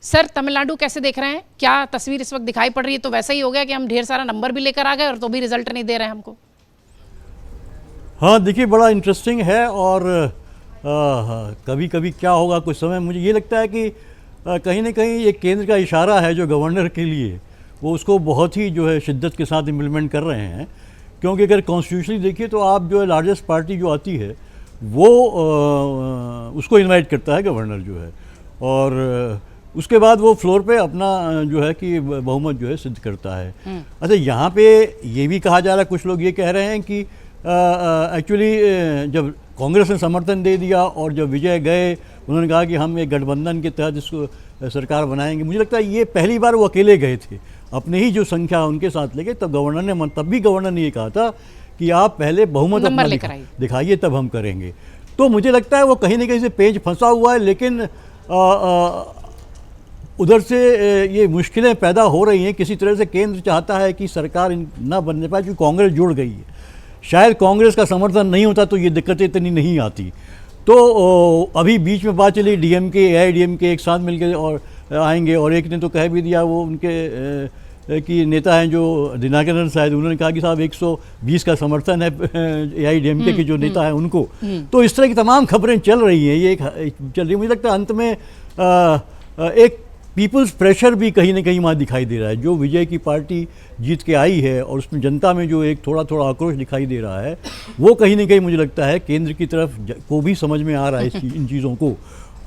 Sir Tamil Nadu कैसे देख रहे हैं? क्या तस्वीर इस वक्त दिखाई पड़ रही है? तो वैसा ही हो गया कि हम ढेर सारा नंबर भी लेकर आ गए और तो भी रिजल्ट नहीं दे रहे हैं हमको। हाँ देखिए, बड़ा इंटरेस्टिंग है। और कभी कभी क्या होगा कुछ समय, मुझे ये लगता है कि कहीं ना कहीं ये केंद्र का इशारा है जो गवर्नर के लिए, वो उसको बहुत ही जो है शिद्दत के साथ इम्प्लीमेंट कर रहे हैं। क्योंकि अगर कॉन्स्टिट्यूशनली देखिए तो आप जो है लार्जेस्ट पार्टी जो आती है वो उसको इनवाइट करता है गवर्नर जो है, और उसके बाद वो फ्लोर पे अपना जो है कि बहुमत जो है सिद्ध करता है। अच्छा, यहाँ पे ये भी कहा जा रहा है, कुछ लोग ये कह रहे हैं कि एक्चुअली जब कांग्रेस ने समर्थन दे दिया और जब विजय गए उन्होंने कहा कि हम एक गठबंधन के तहत इसको सरकार बनाएंगे, मुझे लगता है ये पहली बार वो अकेले गए थे अपने ही जो संख्या उनके साथ लेके, तब भी गवर्नर ने ये कहा था कि आप पहले बहुमत अपना दिखाइए तब हम करेंगे। तो मुझे लगता है वो कहीं ना कहीं से पेच फंसा हुआ है, लेकिन उधर से ये मुश्किलें पैदा हो रही हैं। किसी तरह से केंद्र चाहता है कि सरकार ना बनने पाए क्योंकि कांग्रेस जुड़ गई है। शायद कांग्रेस का समर्थन नहीं होता तो ये दिक्कतें इतनी नहीं आती। तो अभी बीच में बात चली डीएमके एआईडीएमके एक साथ मिलकर और आएंगे, और एक ने तो कह भी दिया, वो उनके की नेता हैं जो दिनाकरन शायद, उन्होंने कहा कि साहब 120 का समर्थन है एआईडीएमके के जो नेता हैं उनको। तो इस तरह की तमाम खबरें चल रही हैं, ये चल रही है। मुझे लगता है अंत में एक पीपल्स प्रेशर भी कहीं ना कहीं वहाँ दिखाई दे रहा है। जो विजय की पार्टी जीत के आई है और उसमें जनता में जो एक थोड़ा थोड़ा आक्रोश दिखाई दे रहा है, वो कहीं ना कहीं मुझे लगता है केंद्र की तरफ को भी समझ में आ रहा है इन चीज़ों को।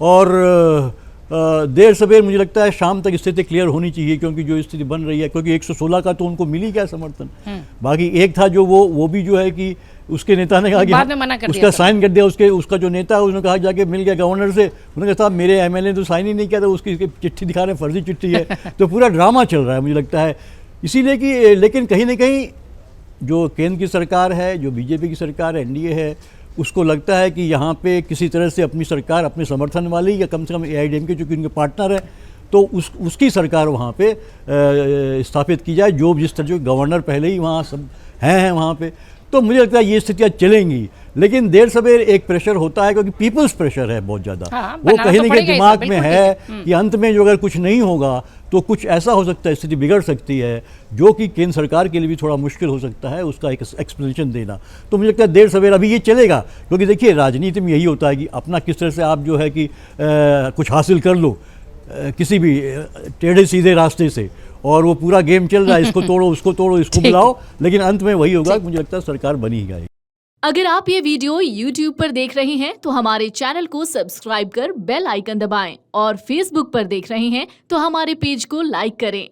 और देर सवेर मुझे लगता है शाम तक स्थिति क्लियर होनी चाहिए, क्योंकि जो स्थिति बन रही है, क्योंकि 116 का तो उनको मिली क्या समर्थन, बाकी एक था जो वो भी जो है कि उसके नेता ने कहा कि उसका साइन कर दिया, उसका जो नेता है उसने कहा जाके मिल गया गवर्नर से, उन्होंने कहा साहब मेरे एमएलए ने तो साइन ही नहीं किया था, उसकी चिट्ठी दिखा रहे हैं, फर्जी चिट्ठी है। तो पूरा ड्रामा चल रहा है मुझे लगता है। इसीलिए कि लेकिन कहीं ना कहीं जो केंद्र की सरकार है, जो बीजेपी की सरकार एनडीए है, उसको लगता है कि यहाँ पे किसी तरह से अपनी सरकार अपने समर्थन वाली, या कम से कम एआईडीएमके जो कि उनके पार्टनर है, तो उसकी सरकार वहाँ पे स्थापित की जाए, जो जिस तरह जो गवर्नर पहले ही वहाँ सब हैं वहाँ पे। तो मुझे लगता है ये स्थितियाँ चलेंगी, लेकिन देर सवेर एक प्रेशर होता है, क्योंकि पीपल्स प्रेशर है बहुत ज़्यादा। वो कहीं ना कहीं दिमाग में है कि अंत में जो अगर कुछ नहीं होगा तो कुछ ऐसा हो सकता है, स्थिति बिगड़ सकती है, जो कि केंद्र सरकार के लिए भी थोड़ा मुश्किल हो सकता है उसका एक एक्सप्लेनेशन देना। तो मुझे लगता है देर सवेर अभी ये चलेगा, क्योंकि देखिए राजनीति में यही होता है कि अपना किस तरह से आप जो है कि कुछ हासिल कर लो किसी भी टेढ़े सीधे रास्ते से, और वो पूरा गेम चल रहा है, इसको तोड़ो उसको तोड़ो इसको मिलाओ, लेकिन अंत में वही होगा, मुझे लगता है सरकार बनी ही जाएगी। अगर आप ये वीडियो YouTube पर देख रहे हैं तो हमारे चैनल को सब्सक्राइब कर बेल आइकन दबाएं, और Facebook पर देख रहे हैं तो हमारे पेज को लाइक करें।